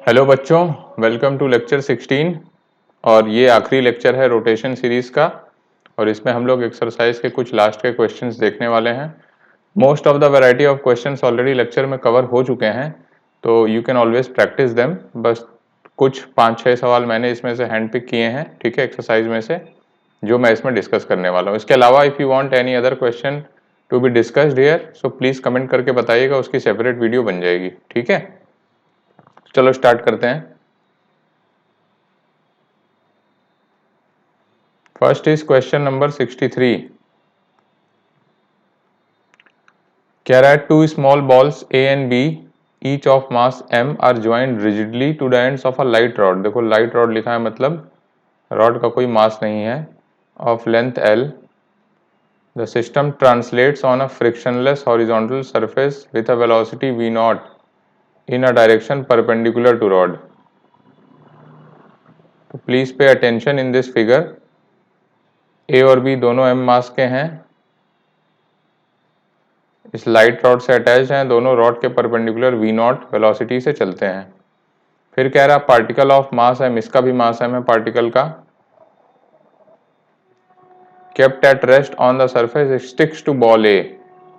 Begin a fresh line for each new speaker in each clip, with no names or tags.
Hello बच्चों, welcome to lecture 16 और ये आखिरी लेक्चर है रोटेशन सीरीज का। और इसमें हम लोग एक्सरसाइज के कुछ लास्ट के क्वेश्चंस देखने वाले हैं। Most of the variety of questions already lecture में कवर हो चुके हैं, तो you can always practice them. बस कुछ 5-6 सवाल मैंने इसमें से हैंड पिक किए हैं, ठीक है, एक्सरसाइज में से, जो मैं इसमें डिस्कस करने वाला हूँ। इसके अलावा if you want any other question to be discussed here, so please comment करके बताइएगा, उसकी सेपरेट वीडियो बन जाएगी, ठीक है। चलो स्टार्ट करते हैं। First is question number 63. कह रहा है two small balls A and B each of mass M are joined rigidly to the ends of a light rod। देखो light rod लिखा है, मतलब rod का कोई मास नहीं है, of length L। The system translates on a frictionless horizontal surface with a velocity V naught in a direction perpendicular to rod। तो please pay attention in this figure। A और B दोनों M मास के हैं, इस light rod से attach हैं, दोनों rod के परपेंडिकुलर वी नॉट वेलोसिटी से चलते हैं। फिर कह रहा पार्टिकल ऑफ मास एम, इसका भी मास एम है पार्टिकल का, kept at rest on the surface sticks to ball A.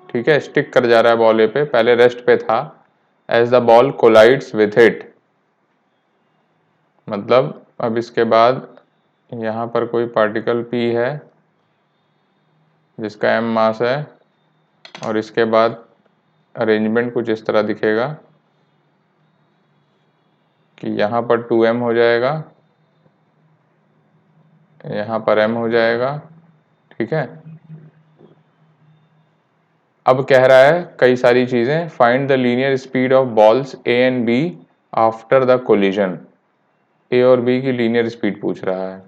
ठीक है, स्टिक कर जा रहा है बॉल ए पे, पहले रेस्ट पे था। As the ball collides with it, मतलब अब इसके बाद यहाँ पर कोई पार्टिकल पी है जिसका एम मास है, और इसके बाद अरेंजमेंट कुछ इस तरह दिखेगा कि यहाँ पर 2m हो जाएगा, यहाँ पर m हो जाएगा, ठीक है। अब कह रहा है कई सारी चीजें, find the linear speed of balls A and B after the collision. A और बी की लीनियर स्पीड पूछ रहा है।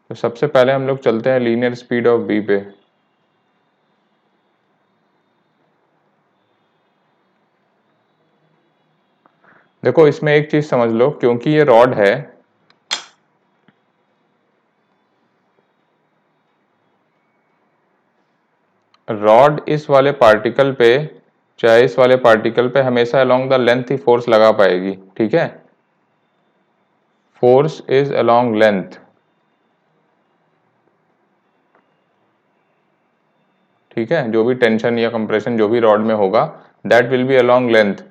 तो सबसे पहले हम लोग चलते हैं लीनियर स्पीड ऑफ बी पे। देखो इसमें एक चीज समझ लो, क्योंकि ये रॉड है, रॉड इस वाले पार्टिकल पे चाहे इस वाले पार्टिकल पे हमेशा along the length he force लगा पाएगी, ठीक है। फोर्स इज अलोंग लेंथ, ठीक है। जो भी टेंशन या कंप्रेशन जो भी रॉड में होगा, that will be along length.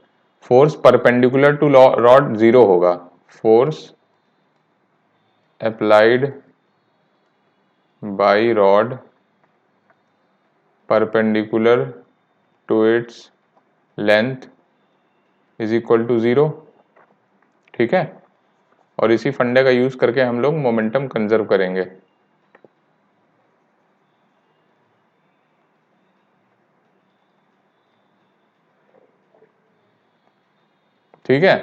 Force perpendicular to rod zero होगा। Force applied by rod perpendicular to its length is equal to 0, ठीक है। और इसी फंडे का यूज करके हम लोग मोमेंटम कंजर्व करेंगे। ठीक है,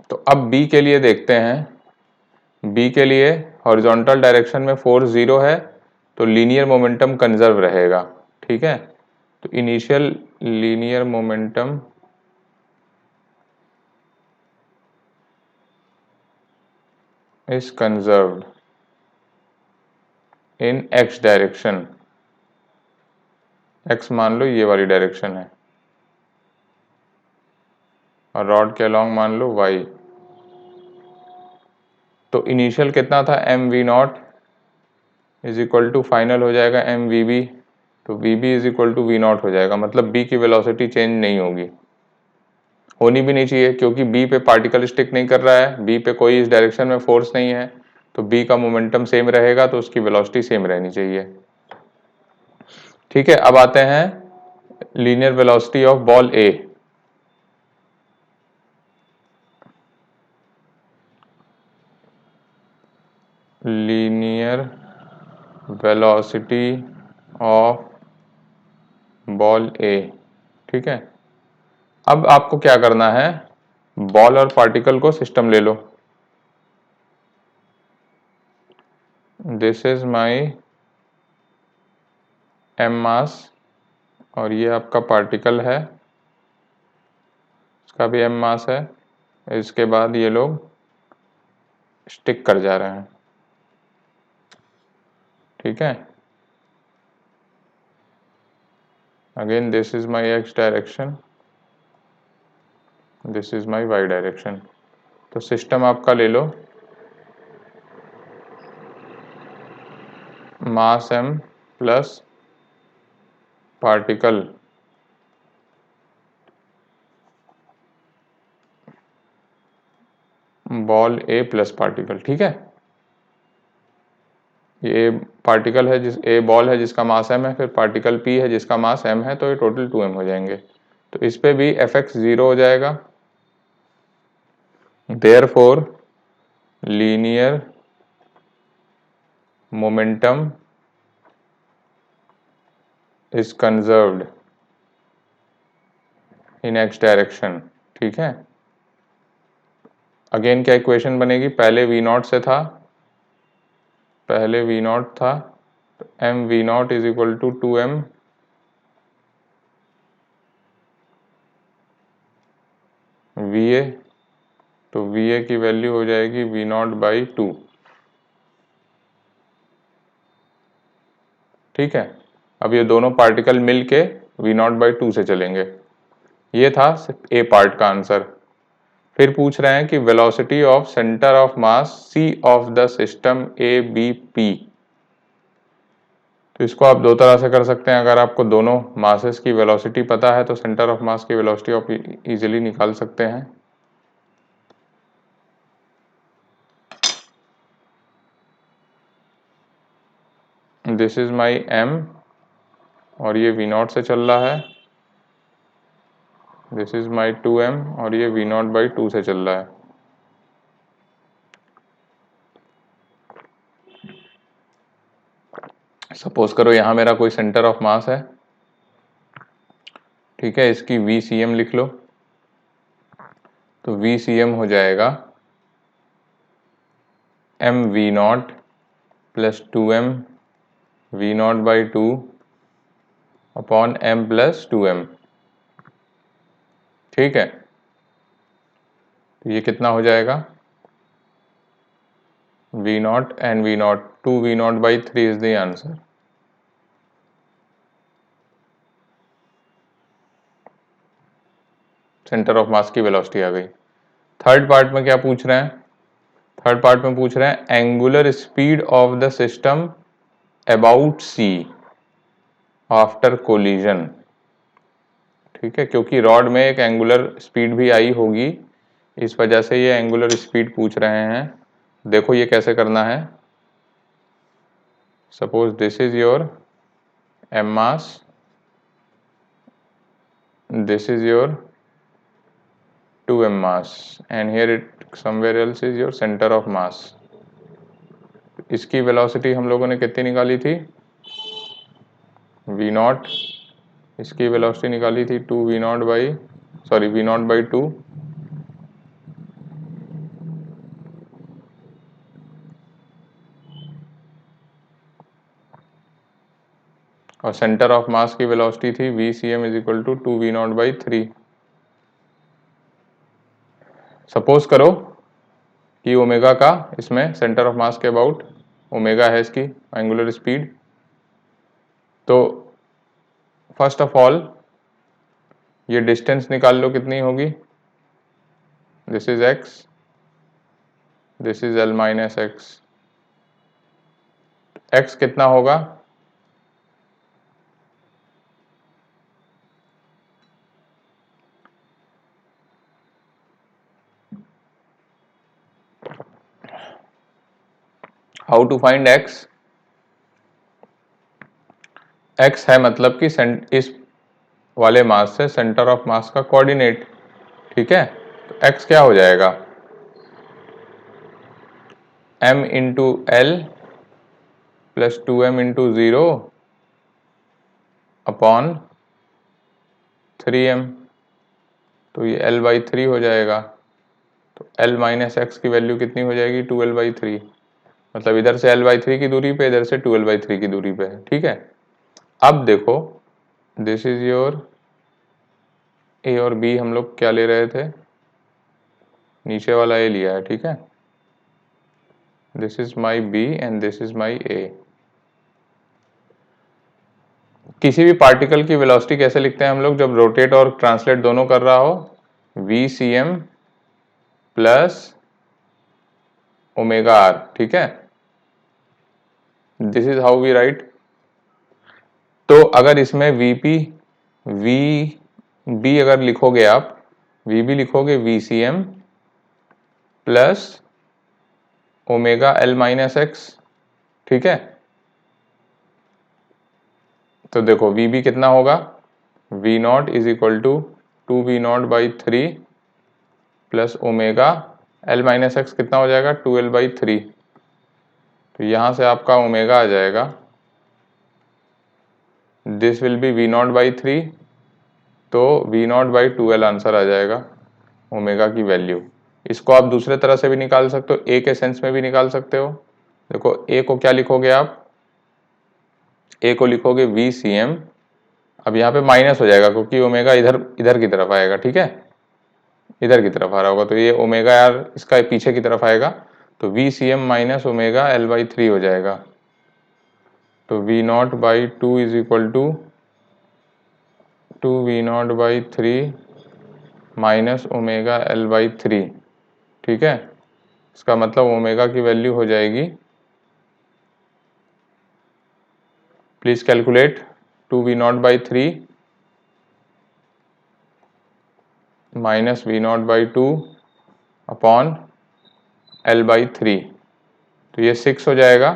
तो अब B के लिए देखते हैं। B के लिए हॉरिजॉन्टल डायरेक्शन में फोर्स 0 है, तो लीनियर मोमेंटम कंजर्व रहेगा, ठीक है। तो initial linear momentum is conserved in x direction. x मान लो ये वाली डायरेक्शन है, और रॉड के अलॉन्ग मान लो y। तो इनिशियल कितना था, M V naught is equal to final हो जाएगा एम वी बी। तो V B is equal to V naught हो जाएगा, मतलब बी की वेलोसिटी चेंज नहीं होगी, होनी भी नहीं चाहिए, क्योंकि बी पे पार्टिकल स्टिक नहीं कर रहा है, बी पे कोई इस डायरेक्शन में फोर्स नहीं है, तो बी का मोमेंटम सेम रहेगा, तो उसकी वेलोसिटी सेम रहनी चाहिए, ठीक है। अब आते हैं linear velocity of ball A. Linear velocity of ball A, ठीक है। अब आपको क्या करना है, बॉल और पार्टिकल को सिस्टम ले लो। दिस इज माई एम मास, और ये आपका पार्टिकल है, इसका भी एम मास है। इसके बाद ये लोग स्टिक कर जा रहे हैं, ठीक है। Again this is my X direction, this is my Y direction. तो सिस्टम आपका ले लो, mass m plus particle ball A plus particle, ठीक है। ये पार्टिकल है जिस ए बॉल है जिसका मास m है, फिर पार्टिकल p है जिसका मास m है, तो ये टोटल 2m हो जाएंगे। तो इस पे भी fx 0 हो जाएगा। Therefore linear momentum is conserved in x direction, ठीक है। अगेन क्या इक्वेशन बनेगी, पहले v नॉट से था, पहले v नॉट था, तो M V naught is equal to 2m V A, तो वी ए की वैल्यू हो जाएगी वी नॉट बाई 2, ठीक है। अब ये दोनों पार्टिकल मिलके वी नॉट बाई 2 से चलेंगे। ये था ए पार्ट का आंसर। फिर पूछ रहे हैं कि velocity of centre of mass C of the system A B P. तो इसको आप दो तरह से कर सकते हैं। अगर आपको दोनों मासेस की वेलोसिटी पता है तो सेंटर ऑफ मास की वेलोसिटी आप इजीली निकाल सकते हैं। दिस इज माई एम और ये वी नॉट से चल रहा है, दिस इज माई 2m और ये वी नॉट बाई 2 से चल रहा है। सपोज करो यहां मेरा कोई सेंटर ऑफ मास है, ठीक है, इसकी वी सी एम लिख लो। तो वी सी एम हो जाएगा M V naught plus 2m V naught by 2 upon m plus 2m, ठीक है। तो ये कितना हो जाएगा, V naught and V naught, 2 V naught by 3 is the answer. Centre of mass की वेलोसिटी आ गई। थर्ड पार्ट में क्या पूछ रहे हैं, थर्ड पार्ट में पूछ रहे हैं angular speed of the system about C after collision, ठीक है। क्योंकि रॉड में एक एंगुलर स्पीड भी आई होगी, इस वजह से ये एंगुलर स्पीड पूछ रहे हैं। देखो ये कैसे करना है। Suppose this is your M mass, this is your 2m mass and here it somewhere else is your center of mass। इसकी वेलोसिटी हम लोगों ने कितनी निकाली थी, v नॉट, इसकी वेलोसिटी निकाली थी 2 v not by sorry v not by 2, और सेंटर ऑफ मास की वेलोसिटी थी v C M is equal to 2 v not by 3। Suppose करो कि ओमेगा का इसमें सेंटर ऑफ मास के अबाउट ओमेगा है इसकी एंगुलर स्पीड। तो फर्स्ट ऑफ ऑल ये डिस्टेंस निकाल लो कितनी होगी, this is x, this is l minus x। x कितना होगा, how to find x, x है मतलब कि इस वाले मास से सेंटर ऑफ मास का कोऑर्डिनेट, ठीक है। तो x क्या हो जाएगा, m into L plus 2m into 0 upon 3m, तो ये l बाई 3 हो जाएगा। तो l माइनस एक्स की वैल्यू कितनी हो जाएगी, 2l बाई 3, मतलब इधर से l बाई 3 की दूरी पे, इधर से 2l बाई 3 की दूरी पे है, ठीक है। अब देखो दिस इज योर a और b, हम लोग क्या ले रहे थे, नीचे वाला a लिया है, ठीक है। This is my b and this is my a। किसी भी पार्टिकल की वेलोसिटी कैसे लिखते हैं हम लोग, जब रोटेट और ट्रांसलेट दोनों कर रहा हो, VCM प्लस ओमेगा आर, ठीक है, this is how we write. तो अगर इसमें VB अगर लिखोगे आप, VB लिखोगे VCM plus omega L minus X, ठीक है। तो देखो VB कितना होगा, V naught is equal to 2V naught by 3 plus omega L minus X कितना हो जाएगा, 2L/3। तो यहाँ से आपका ओमेगा आ जाएगा, this will be V not by 3, तो V not by 2L answer आ जाएगा ओमेगा की वैल्यू। इसको आप दूसरे तरह से भी निकाल सकते हो, A के सेंस में भी निकाल सकते हो। देखो A को क्या लिखोगे आप, A को लिखोगे VCM, अब यहाँ पे माइनस हो जाएगा क्योंकि ओमेगा इधर इधर की तरफ आएगा, ठीक है, इधर की तरफ आ रहा होगा, तो ये ओमेगा यार इसका पीछे की तरफ आएगा, तो VCM माइनस ओमेगा L/3 हो जाएगा। तो V not by 2 is equal to 2V naught by 3 minus omega L/3, ठीक है। इसका मतलब ओमेगा की वैल्यू हो जाएगी, please calculate, 2V naught by 3 minus V not by 2 upon L/3, तो ये 6 हो जाएगा,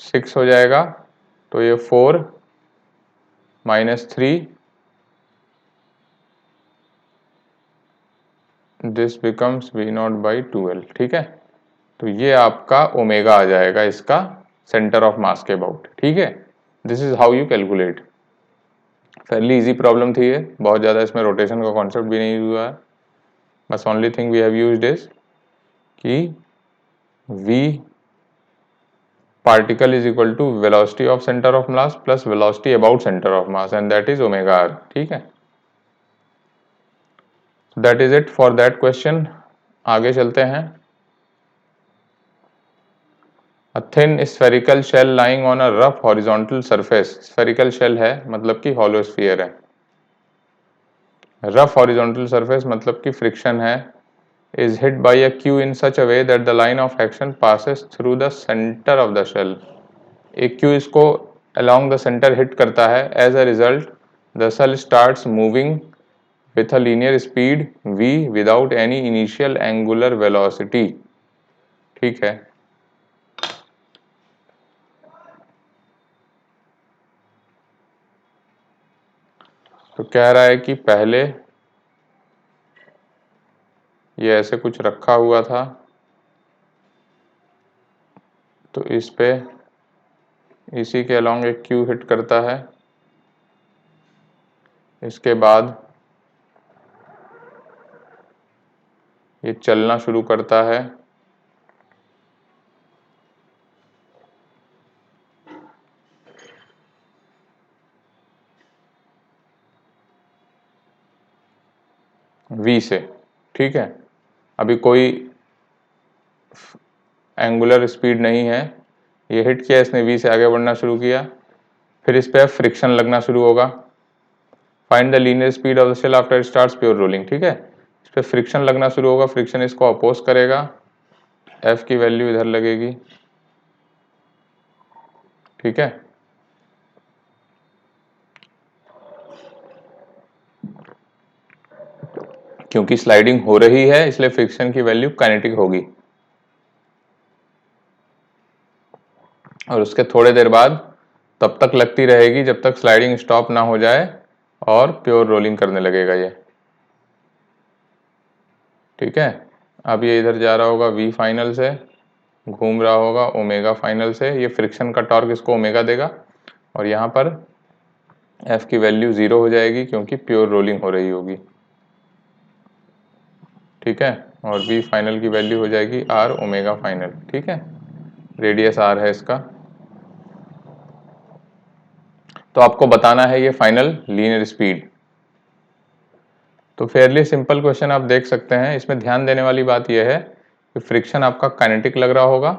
6 हो जाएगा, तो ये 4 minus 3, this becomes V not by 2L, ठीक है। तो ये आपका ओमेगा आ जाएगा इसका सेंटर ऑफ मास के अबाउट, ठीक है। This is how you calculate. Fairlie easy problem थी ये, बहुत ज़्यादा इसमें रोटेशन का कॉन्सेप्ट भी नहीं हुआ है, बस only thing we have used is कि V particle is equal to velocity of center of mass plus velocity about center of mass and that is omega r, ठीक है। That is it for that question। आगे चलते हैं। A thin spherical shell lying on a rough horizontal surface, spherical shell है मतलब कि hollow sphere है, rough horizontal surface मतलब कि friction है, is hit by a Q in such a way that the line of action passes through the center of the shell। एक Q इसको along the center hit करता है, as a result the shell starts moving with a linear speed v without any initial angular velocity, ठीक है। तो कह रहा है कि पहले ये ऐसे कुछ रखा हुआ था, तो इस पे इसी के अलोंग एक क्यू हिट करता है, इसके बाद ये चलना शुरू करता है, V से, ठीक है। अभी कोई एंगुलर स्पीड नहीं है, ये हिट किया इसने, V से आगे बढ़ना शुरू किया, फिर इस पे फ्रिक्शन लगना शुरू होगा। Find the linear speed of the shell after it starts pure rolling, ठीक है। इस पे फ्रिक्शन लगना शुरू होगा, फ्रिक्शन इसको अपोज करेगा, F की वैल्यू इधर लगेगी, ठीक है। क्योंकि स्लाइडिंग हो रही है इसलिए फ्रिक्शन की वैल्यू काइनेटिक होगी, और उसके थोड़े देर बाद तब तक लगती रहेगी जब तक स्लाइडिंग स्टॉप ना हो जाए और प्योर रोलिंग करने लगेगा ये, ठीक है। अब ये इधर जा रहा होगा V फाइनल से, घूम रहा होगा ओमेगा फाइनल से, ये फ्रिक्शन का टॉर्क इसको ओमेगा देगा, और यहाँ पर F की वैल्यू 0 हो जाएगी क्योंकि प्योर रोलिंग हो रही होगी, ठीक है। और V फाइनल की वैल्यू हो जाएगी R ओमेगा फाइनल, ठीक है। रेडियस R है इसका। तो आपको बताना है ये फाइनल लीनियर स्पीड। तो फेयरली सिंपल क्वेश्चन आप देख सकते हैं, इसमें ध्यान देने वाली बात यह है कि फ्रिक्शन आपका काइनेटिक लग रहा होगा,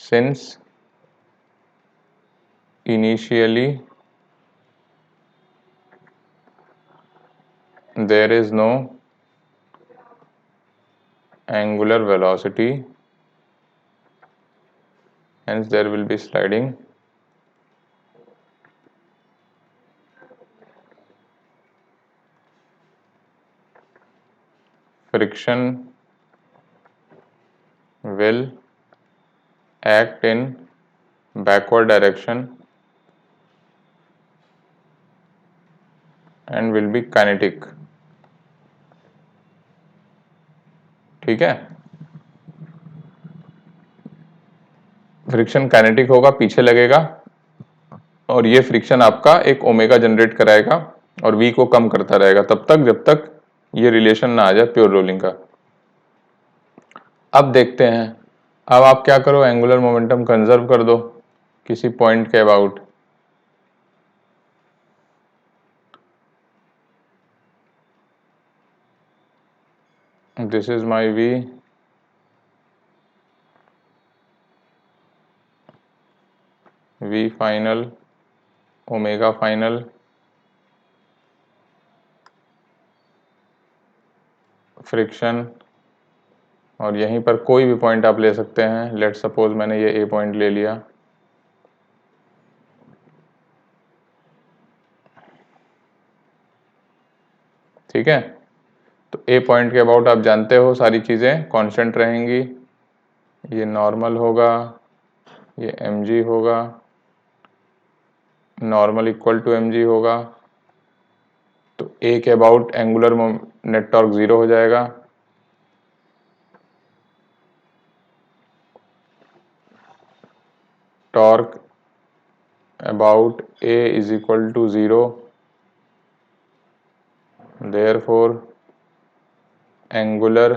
since initially there is no angular velocity, hence there will be sliding. Friction will act in backward direction and will be kinetic. ठीक है, फ्रिक्शन काइनेटिक होगा, पीछे लगेगा और ये फ्रिक्शन आपका एक ओमेगा जनरेट कराएगा और वी को कम करता रहेगा तब तक जब तक ये रिलेशन ना आ जाए प्योर रोलिंग का। अब देखते हैं, अब आप क्या करो, एंगुलर मोमेंटम कंजर्व कर दो किसी पॉइंट के about. This is my we, V final, omega final, friction, और यहीं पर कोई भी पॉइंट आप ले सकते हैं। लेट सपोज मैंने ये ए पॉइंट ले लिया, ठीक है। तो ए पॉइंट के अबाउट आप जानते हो सारी चीज़ें कांस्टेंट रहेंगी, ये नॉर्मल होगा, ये mg होगा, नॉर्मल इक्वल टू mg होगा, तो ए के अबाउट एंगुलर नेट टॉर्क 0 हो जाएगा, torque about A is equal to 0, therefore angular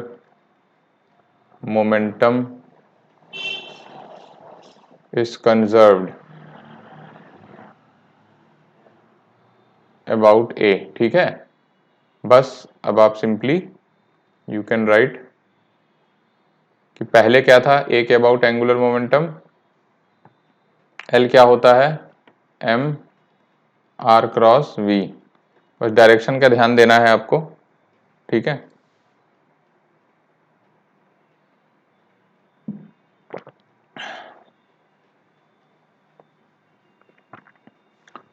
momentum is conserved about a। ठीक है, बस अब आप सिंपली यू कैन राइट कि पहले क्या था, ए के अबाउट एंगुलर मोमेंटम, एल क्या होता है, एम आर क्रॉस वी, बस डायरेक्शन का ध्यान देना है आपको, ठीक है।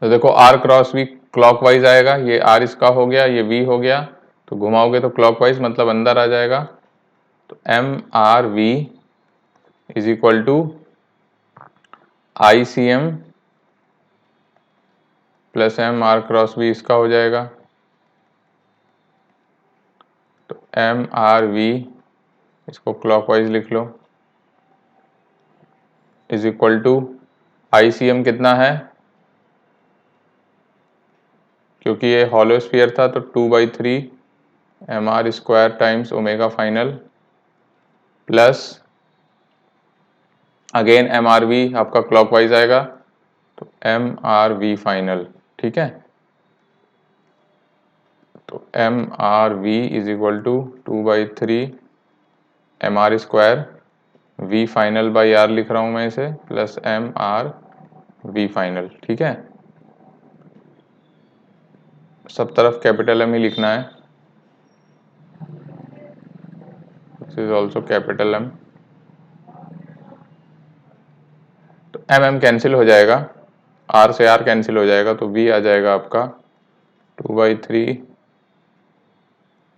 तो देखो आर क्रॉस वी क्लॉकवाइज आएगा, ये आर इसका हो गया, ये वी हो गया, तो घुमाओगे तो क्लॉकवाइज मतलब अंदर आ जाएगा। तो M are V is equal to I C M plus M R cross V इसका हो जाएगा। तो एम आर वी इसको क्लॉकवाइज लिख लो is equal to I C M कितना है, क्योंकि ये हॉलो स्फीयर था तो 2/3 M R square times omega final plus again M are V आपका क्लॉकवाइज आएगा तो एम आर वी फाइनल, ठीक है। तो M are V is equal to 2/3 M R square, we final by R लिख रहा हूं मैं इसे, plus M are we final, ठीक है। सब तरफ कैपिटल एम ही लिखना है, this is also capital M. तो एम एम कैंसिल हो जाएगा, आर से आर कैंसिल हो जाएगा, तो वी आ जाएगा आपका 2/3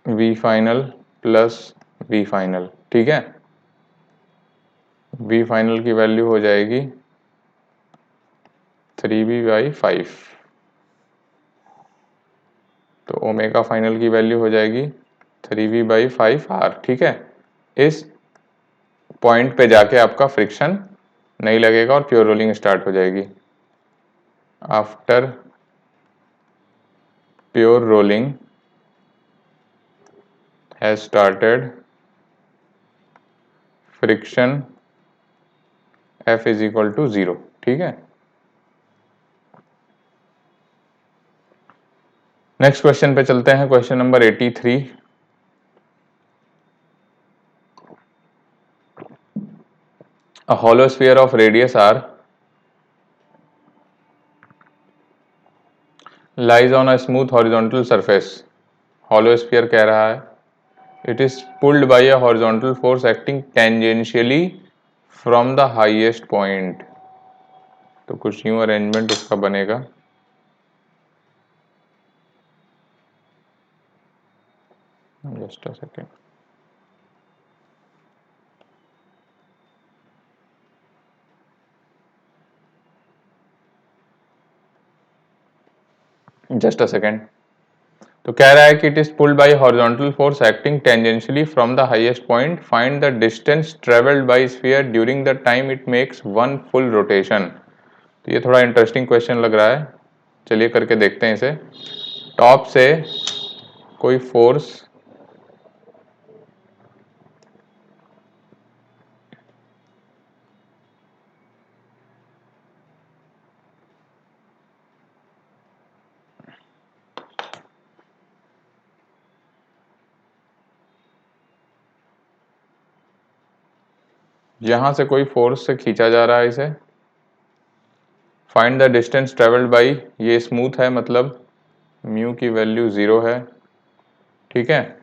V final plus V final, ठीक है। वी फाइनल की वैल्यू हो जाएगी 3v/5, तो ओमेगा फाइनल की वैल्यू हो जाएगी 3v/5r, ठीक है। इस पॉइंट पे जाके आपका फ्रिक्शन नहीं लगेगा और प्योर रोलिंग स्टार्ट हो जाएगी। After pure rolling has started, friction F is equal to 0, ठीक है। नेक्स्ट क्वेश्चन पे चलते हैं, question number 83। A hollow sphere of radius r lies on a smooth horizontal surface, hollow sphere कह रहा है, it is pulled by a horizontal force acting tangentially from the highest point. तो कुछ यूं arrangement उसका बनेगा, just a second, just a second. तो कह रहा है कि it is pulled bye horizontal force acting tangentially from the highest point, find the distance travelled by sphere during the time it makes one full rotation. तो ये थोड़ा interesting question लग रहा है, चलिए करके देखते हैं इसे। टॉप से कोई फोर्स यहां से कोई फोर्स से खींचा जा रहा है इसे। Find the distance travelled by, ये स्मूथ है मतलब म्यू की वैल्यू 0 है, ठीक है।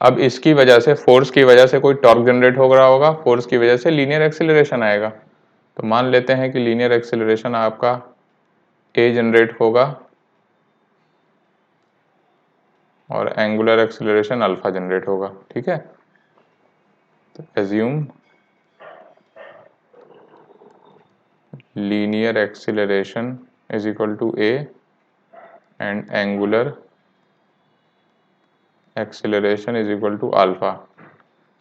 अब इसकी वजह से, फोर्स की वजह से कोई टॉर्क जनरेट हो रहा होगा, फोर्स की वजह से लीनियर एक्सीलरेशन आएगा। तो मान लेते हैं कि लीनियर एक्सीलरेशन आपका ए जनरेट होगा और एंगुलर एक्सीलरेशन अल्फा जनरेट होगा, ठीक है। तो assume linear acceleration is equal to a and angular acceleration is equal to alpha,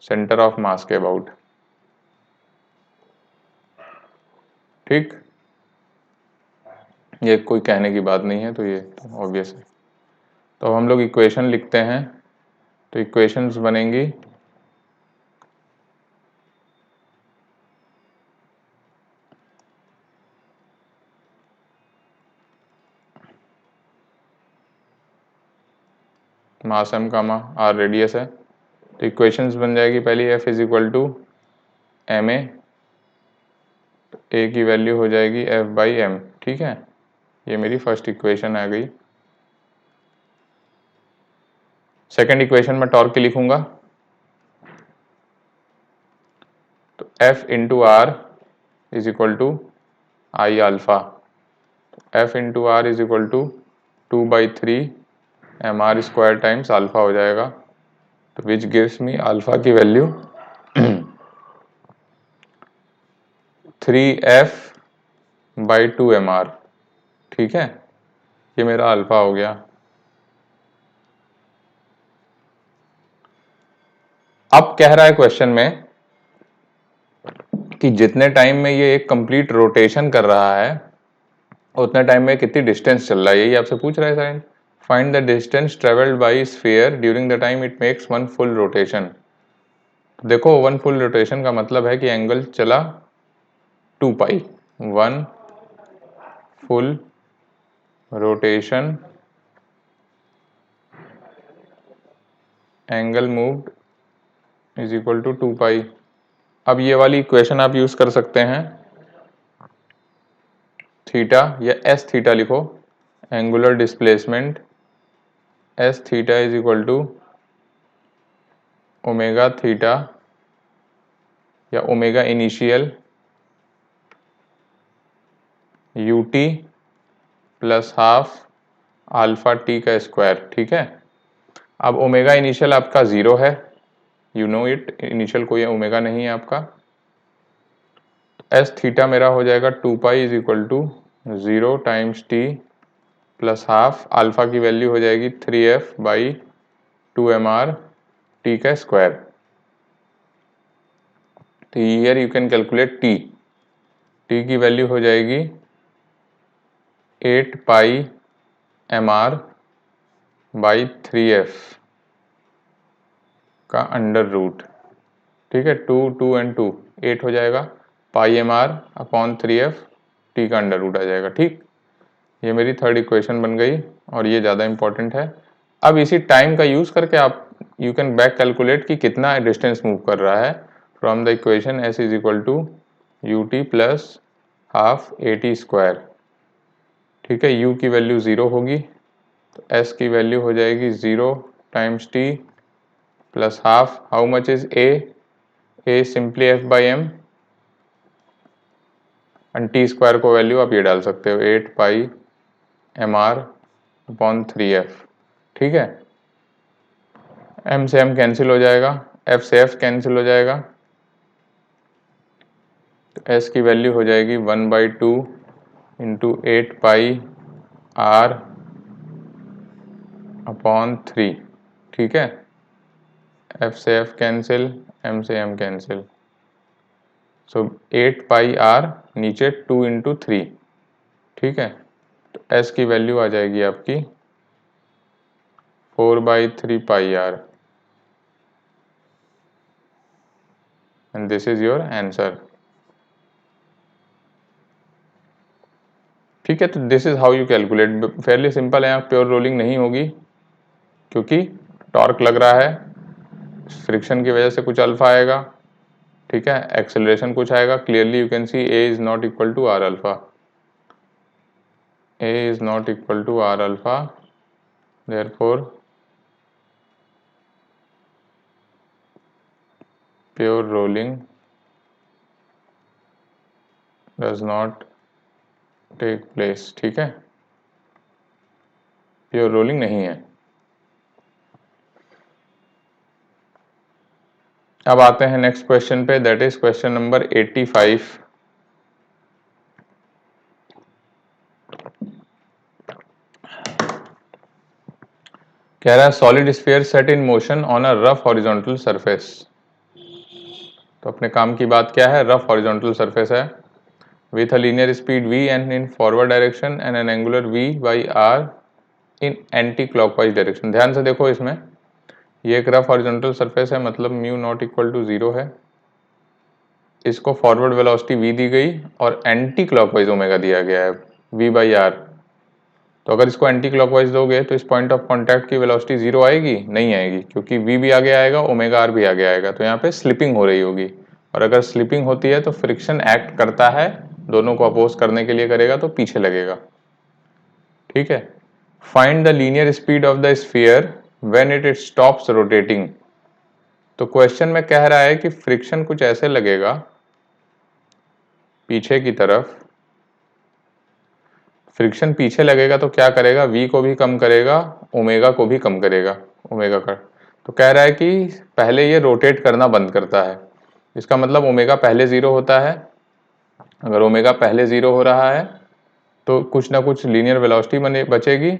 center of mass के अबाउट, ठीक। ये कोई कहने की बात नहीं है, तो ये ऑब्वियस है। तो हम लोग इक्वेशन लिखते हैं, तो इक्वेशंस बनेंगी mass m comma r radius है, तो इक्वेशंस बन जाएगी पहली f is equal to m a की वैल्यू हो जाएगी f बाई एम, ठीक है। ये मेरी फर्स्ट इक्वेशन आ गई। सेकेंड इक्वेशन में टॉर्क की लिखूंगा, तो f into r is equal to I alpha, f into r is equal to 2/3 M R square times alpha हो जाएगा, तो विच गिव्स मी अल्फा की वैल्यू 3f/2mr, ठीक है। ये मेरा अल्फा हो गया। अब कह रहा है क्वेश्चन में कि जितने टाइम में ये एक कंप्लीट रोटेशन कर रहा है उतने टाइम में कितनी डिस्टेंस चल रहा है, यही आपसे पूछ रहा है science. Find the distance travelled by sphere during the time it makes one full rotation. देखो वन फुल रोटेशन का मतलब है कि एंगल चला 2 pi, one full rotation angle moved is equal to 2 pi. अब ये वाली इक्वेशन आप यूज कर सकते हैं, थीटा या एस थीटा लिखो, angular displacement S theta is equal to omega theta या omega initial U T plus half alpha T का स्क्वायर, ठीक है। अब ओमेगा इनिशियल आपका 0 है, यू नो इट, इनिशियल कोई ओमेगा नहीं है आपका। एस थीटा मेरा हो जाएगा 2 pi is equal to 0 times T plus half, alpha की वैल्यू हो जाएगी 3f/2mr टी का स्क्वायर। तो here you can calculate T, T की वैल्यू हो जाएगी 8 पाई mr बाई 3f का अंडर रूट, ठीक है। 2 एंड 2 8 हो जाएगा, पाई mr अपॉन 3f टी का अंडर रूट आ जाएगा, ठीक। ये मेरी थर्ड इक्वेशन बन गई और ये ज़्यादा इंपॉर्टेंट है। अब इसी टाइम का यूज़ करके आप यू कैन बैक कैलकुलेट कि कितना डिस्टेंस मूव कर रहा है from the equation s is equal to u T plus half a t square, ठीक है, u की वैल्यू 0 होगी, तो s की वैल्यू हो जाएगी 0 times t plus half, how much is a simply f by m, and t square को value आप ये डाल सकते हो 8 पाई mr अपॉन 3f। ठीक है, m से m कैंसिल हो जाएगा, f से f कैंसिल हो जाएगा, तो s की वैल्यू हो जाएगी 1/2 इंटू 8 पाई r अपॉन 3। ठीक है, f से f कैंसिल, m से m कैंसिल, सो 8 पाई r नीचे 2 इंटू 3। ठीक है, तो s की वैल्यू आ जाएगी आपकी 4/3 पाई r, and this is your answer. ठीक है, तो this is how you calculate, Fairlie simple है, यहाँ प्योर रोलिंग नहीं होगी क्योंकि टॉर्क लग रहा है, फ्रिक्शन की वजह से कुछ अल्फा आएगा। ठीक है, एक्सेलरेशन कुछ आएगा, clearly you can see a is not equal to r alpha, a is not equal to r alpha, therefore pure rolling does not take place. ठीक है, प्योर रोलिंग नहीं है। अब आते हैं नेक्स्ट क्वेश्चन पे, दैट इज क्वेश्चन नंबर 85। कह रहा है solid sphere set in motion on a rough horizontal surface. तो अपने काम की बात क्या है, रफ हॉरिजॉन्टल सरफेस है, with a linear speed v and in forward direction and N angular v by r in anti clockwise direction. ध्यान से देखो, इसमें ये एक रफ हॉरिजॉन्टल सरफेस है, मतलब म्यू नॉट इक्वल टू 0 है, इसको फॉरवर्ड वेलोसिटी v दी गई और एंटी क्लॉकवाइज ओमेगा दिया गया है v बाई r। तो अगर इसको एंटी क्लॉकवाइज दोगे तो इस पॉइंट ऑफ कांटेक्ट की वेलोसिटी 0 आएगी? नहीं आएगी, क्योंकि v भी आगे आएगा, ओमेगा r भी आगे आएगा, तो यहाँ पे स्लिपिंग हो रही होगी, और अगर स्लिपिंग होती है तो फ्रिक्शन एक्ट करता है, दोनों को अपोज करने के लिए करेगा, तो पीछे लगेगा। ठीक है, find the linear speed of the sphere when it stops rotating. तो क्वेश्चन में कह रहा है कि फ्रिक्शन कुछ ऐसे लगेगा पीछे की तरफ, फ्रिक्शन पीछे लगेगा तो क्या करेगा, v को भी कम करेगा, ओमेगा को भी कम करेगा, ओमेगा का। तो कह रहा है कि पहले ये रोटेट करना बंद करता है, इसका मतलब ओमेगा पहले 0 होता है। अगर ओमेगा पहले 0 हो रहा है तो कुछ ना कुछ लीनियर वेलोसिटी बचेगी,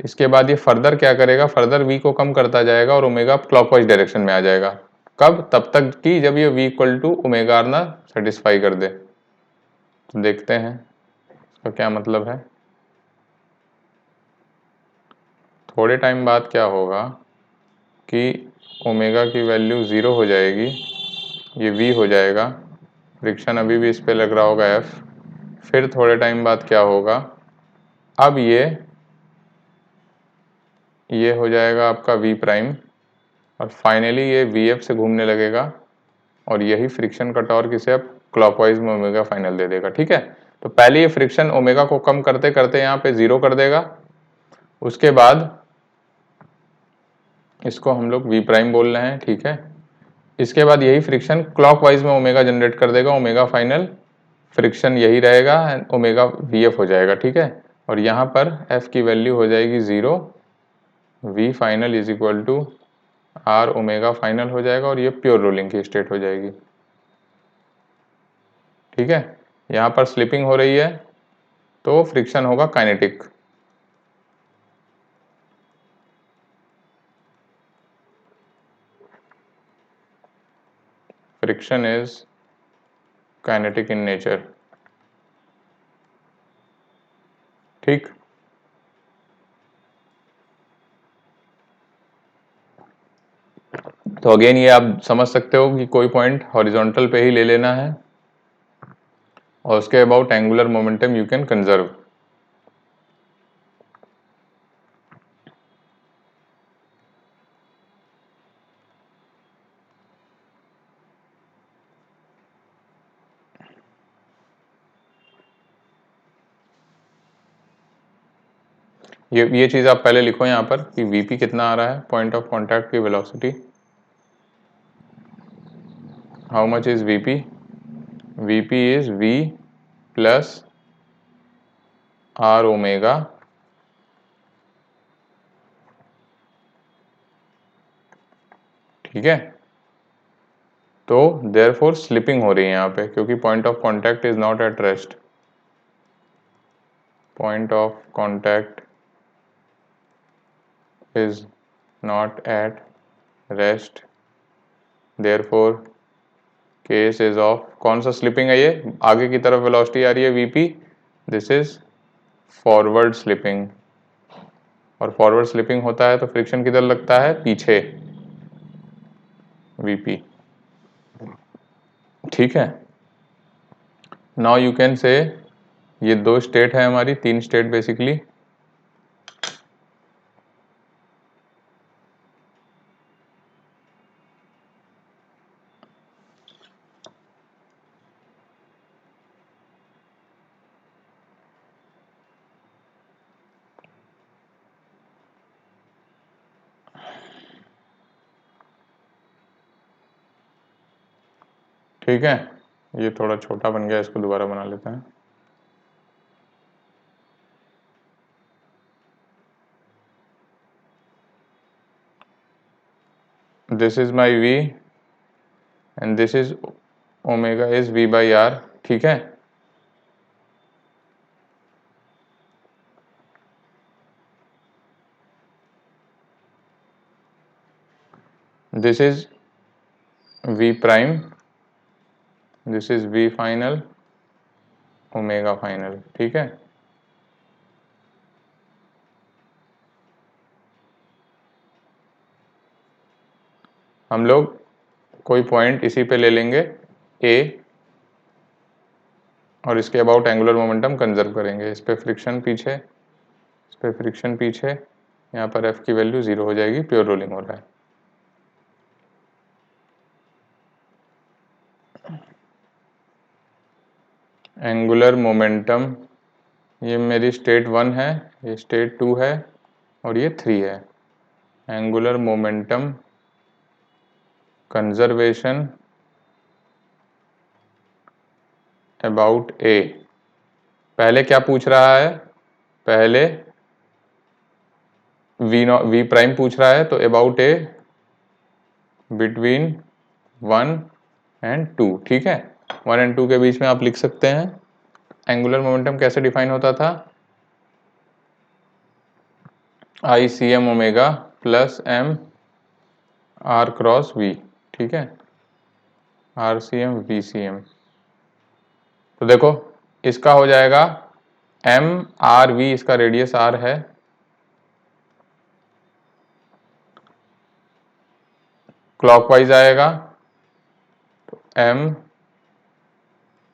इसके बाद ये फर्दर क्या करेगा, फर्दर v को कम करता जाएगा और ओमेगा क्लॉकवाइज डायरेक्शन में आ जाएगा। कब? तब तक कि जब ये v इक्वल टू ओमेगा ना सेटिस्फाई कर दे। तो देखते हैं इसका क्या मतलब है। थोड़े टाइम बाद क्या होगा कि ओमेगा की वैल्यू 0 हो जाएगी, ये v हो जाएगा, फ्रिक्शन अभी भी इस पे लग रहा होगा f। फिर थोड़े टाइम बाद क्या होगा, अब ये हो जाएगा आपका v प्राइम, और फाइनली ये vf से घूमने लगेगा, और यही फ्रिक्शन का टॉर्क इसे अब क्लॉकवाइज में ओमेगा फाइनल दे देगा। ठीक है, तो पहले ये फ्रिक्शन ओमेगा को कम करते करते यहाँ पे 0 कर देगा, उसके बाद इसको हम लोग v प्राइम बोल रहे हैं। ठीक है, इसके बाद यही फ्रिक्शन क्लॉकवाइज में ओमेगा जनरेट कर देगा, ओमेगा फाइनल फ्रिक्शन यही रहेगा, ओमेगा vf हो जाएगा। ठीक है, और यहाँ पर f की वैल्यू हो जाएगी 0, v final is equal to r omega final हो जाएगा, और ये प्योर रोलिंग की स्टेट हो जाएगी। ठीक है, यहाँ पर स्लिपिंग हो रही है तो फ्रिक्शन होगा kinetic. Friction is kinetic in nature. ठीक, तो अगेन ये आप समझ सकते हो कि कोई पॉइंट हॉरिजॉन्टल पे ही ले लेना है, और उसके about angular momentum you can conserve. ये चीज़ आप पहले लिखो यहाँ पर कि वीपी कितना आ रहा है, पॉइंट ऑफ कॉन्टैक्ट की velocity, how much is VP, VP is v plus r omega ठीक है। तो देयरफॉर स्लिपिंग हो रही है यहाँ पे क्योंकि point of contact is not at rest, point of contact is not at rest, therefore case is of, कौन सा स्लिपिंग है ये, आगे की तरफ वेलोसिटी आ रही है VP, this is forward slipping, और फॉरवर्ड स्लिपिंग होता है तो फ्रिक्शन किधर लगता है, पीछे, वीपी ठीक है। नाउ यू कैन से ये दो स्टेट है हमारी, तीन स्टेट बेसिकली, ठीक है। ये थोड़ा छोटा बन गया, इसको दोबारा बना लेते हैं। This is my v and this is omega is v by r, ठीक है। This is v prime, this is v final, omega final, ठीक है। हम लोग कोई पॉइंट इसी पे ले लेंगे ए और इसके अबाउट एंगुलर मोमेंटम कंजर्व करेंगे, इस पे फ्रिक्शन पीछे, इस पे फ्रिक्शन पीछे, यहाँ पर एफ की वैल्यू 0 हो जाएगी, प्योर रोलिंग हो रहा है। एंगुलर मोमेंटम, ये मेरी स्टेट 1 है, ये स्टेट 2 है और ये 3 है। एंगुलर मोमेंटम कंजर्वेशन अबाउट ए, पहले क्या पूछ रहा है, पहले वी प्राइम पूछ रहा है, तो अबाउट ए बिटवीन 1 एंड 2, ठीक है। 1 एंड 2 के बीच में आप लिख सकते हैं। एंगुलर मोमेंटम कैसे डिफाइन होता था, I C M omega plus M R cross V, ठीक है, R C M V C M. तो देखो इसका हो जाएगा एम आर वी, इसका रेडियस आर है, क्लॉकवाइज आएगा, तो M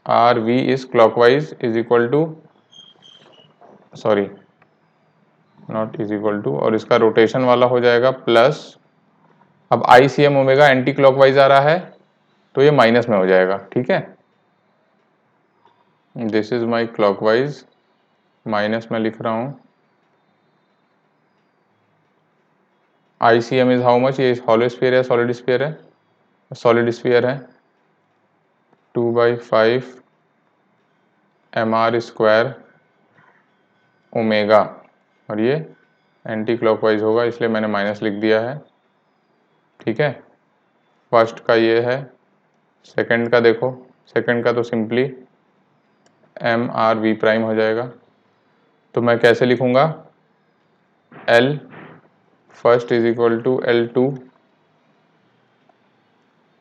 are V is clockwise is equal to, sorry not is equal to, और इसका रोटेशन वाला हो जाएगा प्लस, अब I C M omega anticlockwise आ रहा है तो ये माइनस में हो जाएगा, ठीक है। This is my clockwise, minus में लिख रहा हूं, I C M is how much, ये हॉलो स्फीयर है, सॉलिड स्फीयर है, सॉलिड स्फीयर है, 2/5 एम आर स्क्वायर ओमेगा, और ये एंटी क्लॉकवाइज होगा इसलिए मैंने माइनस लिख दिया है, ठीक है। फर्स्ट का ये है, सेकंड का देखो, सेकंड का तो simply m are we prime हो जाएगा, तो मैं कैसे लिखूंगा, L first is equal to L2,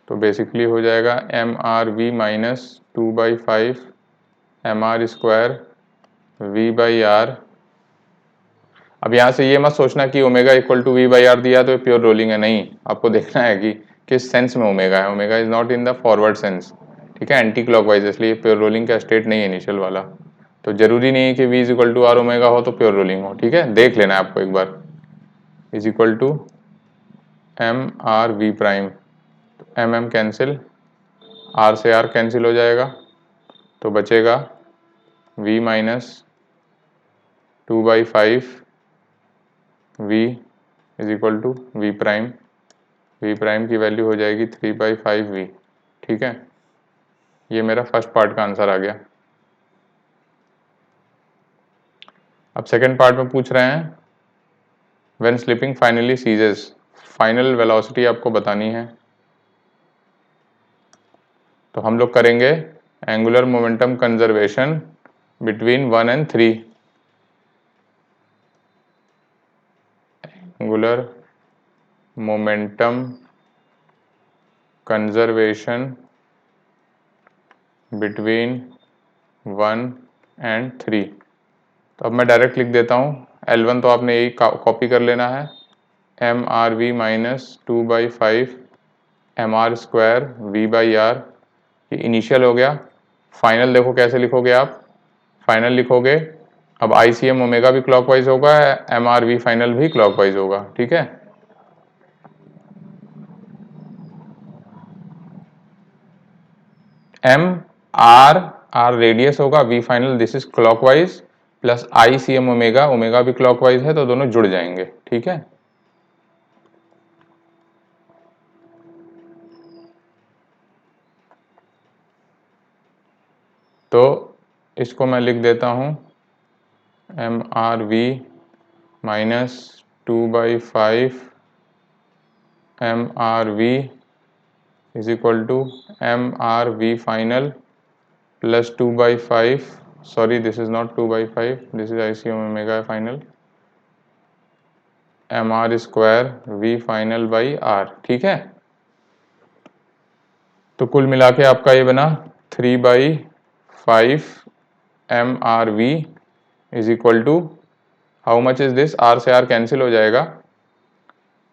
तो बेसिकली हो जाएगा M R v minus 2/5 m are square v by r. अब यहाँ से ये मत सोचना कि omega equal to v by r दिया तो प्योर रोलिंग है, नहीं, आपको देखना है कि किस सेंस में ओमेगा है, omega is not in the forward sense, ठीक है, एंटी क्लॉकवाइज, इसलिए प्योर रोलिंग का स्टेट नहीं है इनिशियल वाला, तो जरूरी नहीं है कि v is equal to r omega हो तो प्योर रोलिंग हो, ठीक है, देख लेना है आपको एक बार, is equal to M R we prime, M M cancel, R से आर कैंसिल हो जाएगा, तो बचेगा v minus 2/5 v is equal to V prime, V prime की वैल्यू हो जाएगी 3/5v। ठीक है, ये मेरा फर्स्ट पार्ट का आंसर आ गया। अब सेकेंड पार्ट में पूछ रहे हैं when slipping finally ceases, final velocity आपको बतानी है। तो हम लोग करेंगे angular momentum conservation between 1 and 3। Angular momentum conservation between 1 and 3। तो अब मैं डायरेक्ट लिख देता हूँ, L1 तो आपने यही कॉपी कर लेना है, mRv माइनस 2/5 mr² v/r। ये इनिशियल हो गया। फाइनल देखो कैसे लिखोगे आप, फाइनल लिखोगे, अब ICM ओमेगा भी क्लॉकवाइज होगा, mRv फाइनल भी क्लॉकवाइज होगा। ठीक है, r रेडियस होगा, v final this is clockwise, plus ICM omega, omega भी क्लॉकवाइज है तो दोनों जुड़ जाएंगे। ठीक है, तो इसको मैं लिख देता हूं mRv minus 2/5 mRv is equal to mRv final plus 2/5, sorry this is not 2/5, this is ICM omega final, mr² v final by r। ठीक है, तो कुल मिला के आपका ये बना 3/5 mRv is equal to how much is this, r से r कैंसिल हो जाएगा,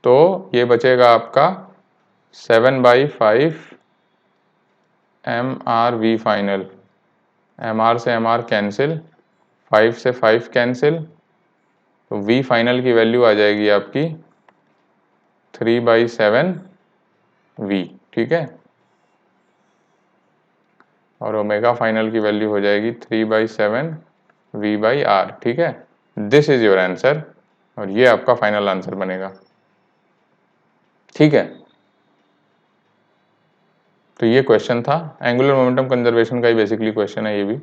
तो ये बचेगा आपका 7/5 mRv फाइनल, mr से mr कैंसिल, 5 से 5 कैंसिल, तो v फाइनल की वैल्यू आ जाएगी आपकी 3/7v। ठीक है, और ओमेगा फाइनल की वैल्यू हो जाएगी 3/7v/r। ठीक है, दिस इज योर आंसर, और ये आपका फाइनल आंसर बनेगा। ठीक है, तो ये क्वेश्चन था, एंगुलर मोमेंटम कंजर्वेशन का ही बेसिकली क्वेश्चन है ये भी।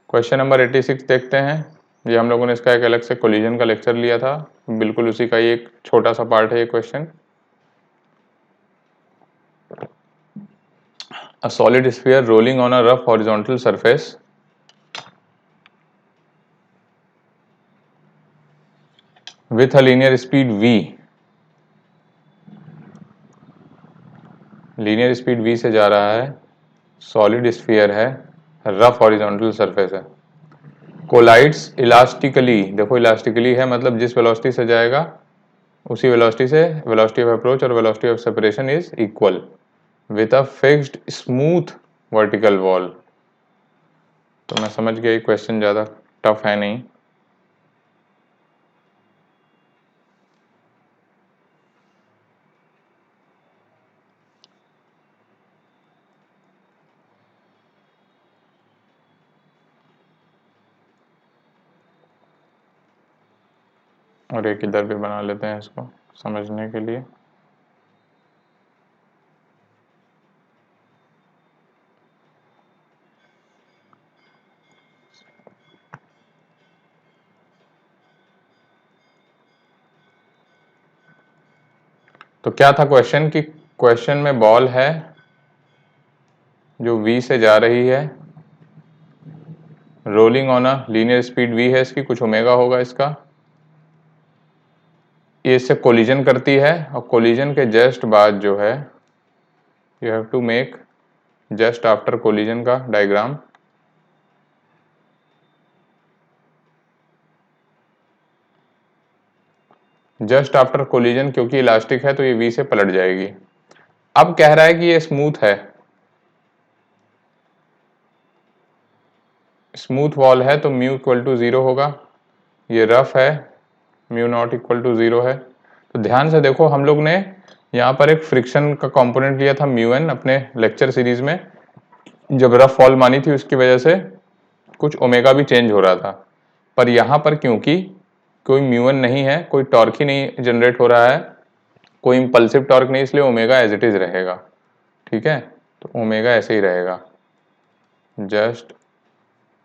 क्वेश्चन नंबर 86 देखते हैं। ये हम लोगों ने इसका एक अलग से कोलिजन का लेक्चर लिया था, बिल्कुल उसी का ही एक छोटा सा पार्ट है ये question. A solid sphere rolling on a rough horizontal surface with a linear speed v, linear speed v से जा रहा है, सॉलिड स्फीयर है, रफ हॉरिजॉन्टल सरफेस है, कोलाइड्स इलास्टिकली, देखो इलास्टिकली है मतलब जिस वेलोसिटी से जाएगा उसी वेलोसिटी से वेलोसिटी ऑफ अप्रोच और velocity of separation is equal with a fixed smooth vertical wall. तो मैं समझ गया ये क्वेश्चन ज़्यादा टफ है नहीं। और एक इधर भी बना लेते हैं इसको समझने के लिए। तो क्या था क्वेश्चन कि क्वेश्चन में बॉल है जो v से जा रही है, rolling on a linear speed v है इसकी, कुछ ओमेगा होगा इसका, ये इससे कोलिजन करती है, और कोलिजन के जस्ट बाद जो है you have to make just after collision का डायग्राम। जस्ट आफ्टर कोलिजन क्योंकि इलास्टिक है तो ये v से पलट जाएगी। अब कह रहा है कि ये स्मूथ है, स्मूथ वॉल है तो म्यू इक्वल टू 0 होगा, ये रफ है म्यू नॉट इक्वल टू 0 है। तो ध्यान से देखो, हम लोग ने यहाँ पर एक फ्रिक्शन का कंपोनेंट लिया था म्यू एन अपने लेक्चर सीरीज में, जब रफ वॉल मानी थी उसकी वजह से कुछ ओमेगा भी चेंज हो रहा था। पर यहाँ पर क्योंकि कोई म्यू वन नहीं है, कोई टॉर्क ही नहीं जनरेट हो रहा है, कोई इंपल्सिव टॉर्क नहीं, इसलिए ओमेगा एज इट इज रहेगा। ठीक है, तो ओमेगा ऐसे ही रहेगा, just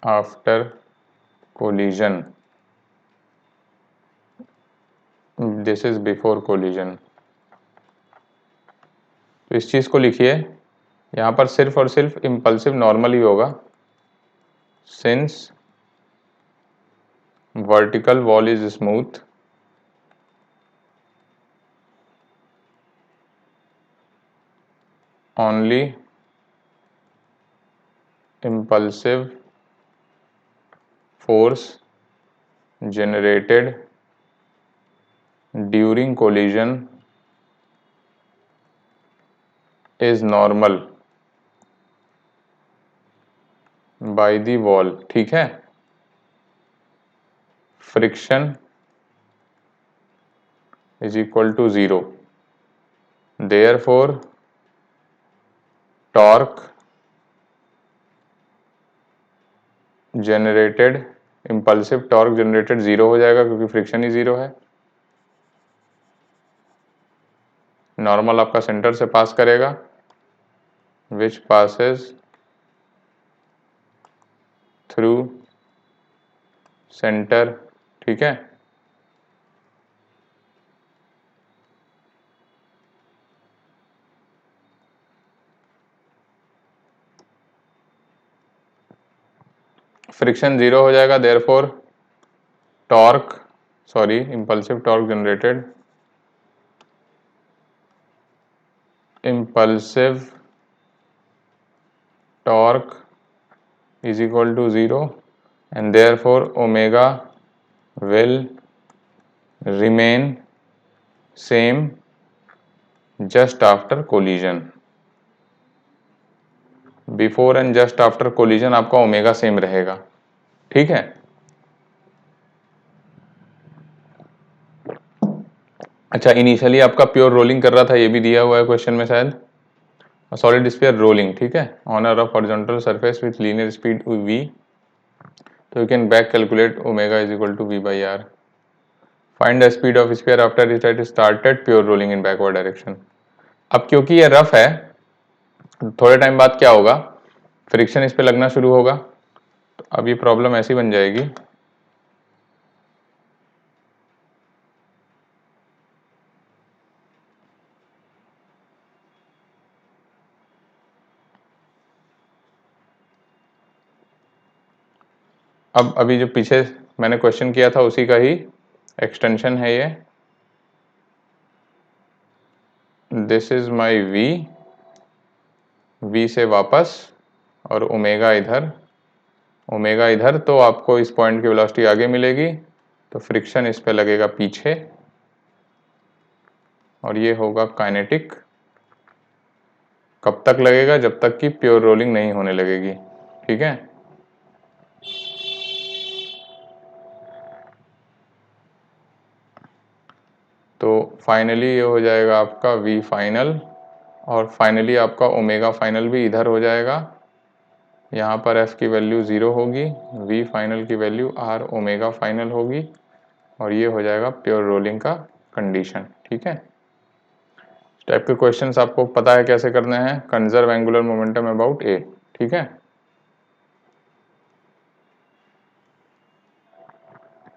after collision, this is before collision. तो इस चीज को लिखिए, यहां पर सिर्फ और सिर्फ इंपल्सिव नॉर्मल ही होगा, since vertical wall is smooth only impulsive force generated during collision is normal by the wall। ठीक है, friction is equal to 0, therefore torque generated, impulsive torque generated 0 हो जाएगा क्योंकि फ्रिक्शन ही 0 है। नॉर्मल आपका सेंटर से पास करेगा, विच passes थ्रू सेंटर। ठीक है, फ्रिक्शन 0 हो जाएगा, therefore torque, sorry impulsive torque generated, impulsive torque is equal to 0 and therefore omega will remain same just after collision। Before and just after collision आपका omega same रहेगा। ठीक है, अच्छा initially आपका प्योर रोलिंग कर रहा था, ये भी दिया हुआ है क्वेश्चन में शायद, सॉलिड स्फीयर रोलिंग। ठीक है, on a rough horizontal surface with linear speed v, तो you can back calculate omega is equal to v by r. Find the speed of sphere after it started pure rolling in backward direction. अब क्योंकि ये rough है, थोड़े time बाद क्या होगा, friction इस पे लगना शुरू होगा, तो अब ये प्रॉब्लम ऐसी बन जाएगी, अब अभी जो पीछे मैंने क्वेश्चन किया था उसी का ही एक्सटेंशन है ये, this is my we, v से वापस और ओमेगा इधर, ओमेगा इधर, तो आपको इस पॉइंट की वेलोसिटी आगे मिलेगी, तो फ्रिक्शन इस पे लगेगा पीछे और ये होगा काइनेटिक। कब तक लगेगा, जब तक कि प्योर रोलिंग नहीं होने लगेगी। ठीक है, तो फाइनली ये हो जाएगा आपका v फाइनल, और फाइनली आपका ओमेगा फाइनल भी इधर हो जाएगा, यहाँ पर f की वैल्यू 0 होगी, v फाइनल की वैल्यू r ओमेगा फाइनल होगी, और ये हो जाएगा प्योर रोलिंग का कंडीशन। ठीक है, इस टाइप के क्वेश्चंस आपको पता है कैसे करने हैं, conserve angular momentum about a। ठीक है,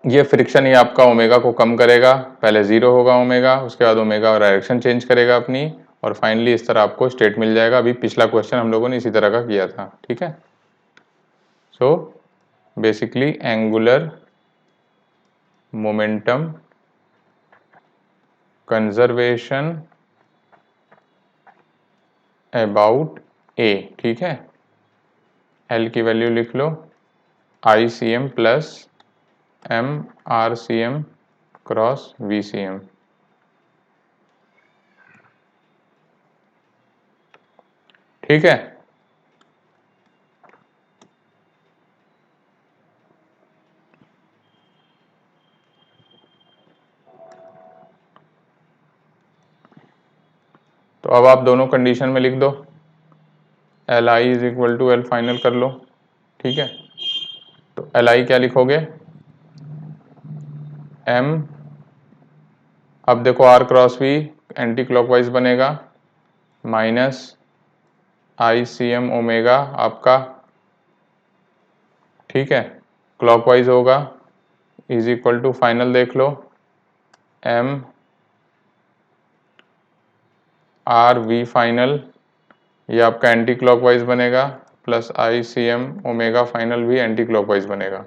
ये फ्रिक्शन ही आपका ओमेगा को कम करेगा, पहले 0 होगा ओमेगा, उसके बाद ओमेगा डायरेक्शन चेंज करेगा अपनी, और फाइनली इस तरह आपको स्टेट मिल जाएगा। अभी पिछला क्वेश्चन हम लोगों ने इसी तरह का किया था। ठीक है, so basically angular momentum conservation about A. ठीक है, एल की वैल्यू लिख लो ICM plus MRCM cross VCM। ठीक है, तो अब आप दोनों कंडीशन में लिख दो, LI is equal to L final कर लो। ठीक है, तो LI क्या लिखोगे, m, अब देखो r cross v anti clockwise बनेगा, माइनस ICM ओमेगा आपका, ठीक है, क्लॉकवाइज होगा, इज इक्वल टू फाइनल देख लो m r v फाइनल, ये आपका एंटी क्लॉकवाइज बनेगा, प्लस ICM ओमेगा फाइनल भी एंटी क्लॉकवाइज बनेगा।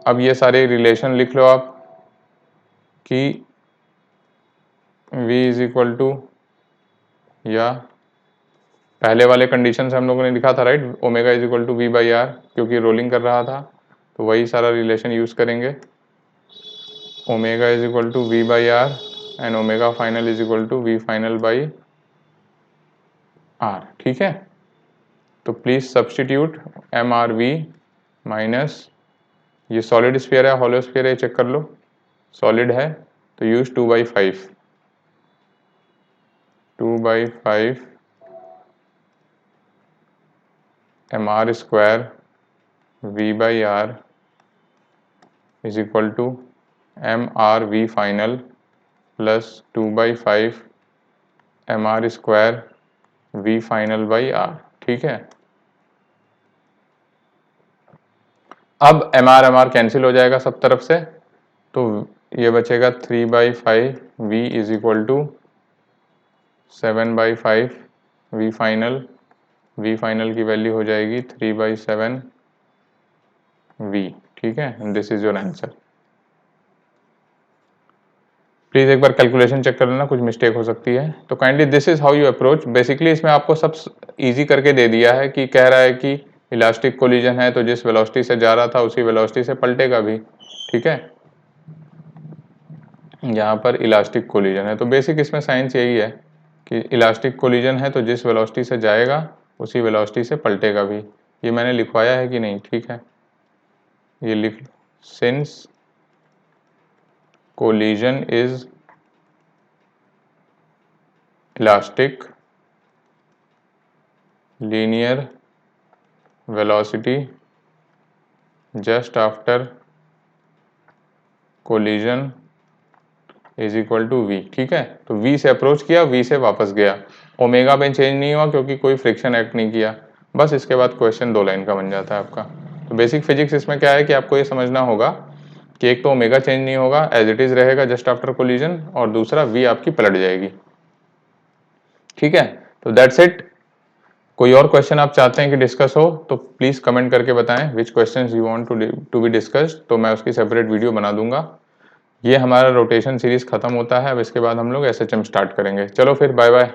अब ये सारे रिलेशन लिख लो आप कि v इज इक्वल टू, या पहले वाले कंडीशन से हम लोगों ने लिखा था right, omega is equal to v by r, क्योंकि रोलिंग कर रहा था तो वही सारा रिलेशन यूज करेंगे। Omega is equal to v by r and omega final is equal to v final by r, ठीक है। तो please substitute m are v minus, ये सॉलिड स्फीयर है हॉलो स्फीयर है चेक कर लो, सॉलिड है तो use 2/5, 2/5 m are square v by are is equal to M R we final plus 2/5 m are square we final by r, ठीक है। अब एम आर कैंसिल हो जाएगा सब तरफ से, तो ये बचेगा 3/5 v is equal to 7/5 v final, v final की वैल्यू हो जाएगी 3/7 वी, ठीक है। This is your answer. Please एक बार कैलकुलेशन चेक कर लेना, कुछ मिस्टेक हो सकती है। तो kindly this is how you approach. Basically इसमें आपको सब इजी करके दे दिया है कि कह रहा है कि इलास्टिक कोलिजन है तो जिस वेलोसिटी से जा रहा था उसी वेलोसिटी से पलटेगा भी, ठीक है। यहाँ पर इलास्टिक कोलिजन है तो बेसिक इसमें साइंस यही है कि इलास्टिक कोलिजन है तो जिस वेलोसिटी से जाएगा उसी वेलोसिटी से पलटेगा भी। ये मैंने लिखवाया है कि नहीं, ठीक है, ये लिख, since collision is elastic, linear velocity just after collision is equal to v, ठीक है। तो v से अप्रोच किया, v से वापस गया, ओमेगा में चेंज नहीं हुआ क्योंकि कोई फ्रिक्शन एक्ट नहीं किया, बस इसके बाद क्वेश्चन 2 लाइन का बन जाता है आपका। तो बेसिक फिजिक्स इसमें क्या है कि आपको ये समझना होगा कि एक तो ओमेगा चेंज नहीं होगा, एज इट इज रहेगा जस्ट आफ्टर कोलिजन, और दूसरा v आपकी पलट जाएगी, ठीक है। तो दैट्स इट। कोई और क्वेश्चन आप चाहते हैं कि डिस्कस हो तो प्लीज कमेंट करके बताएं which questions you want to be discussed, तो मैं उसकी सेपरेट वीडियो बना दूंगा। ये हमारा रोटेशन सीरीज खत्म होता है, अब इसके बाद हम लोग SHM स्टार्ट करेंगे। चलो फिर बाय बाय।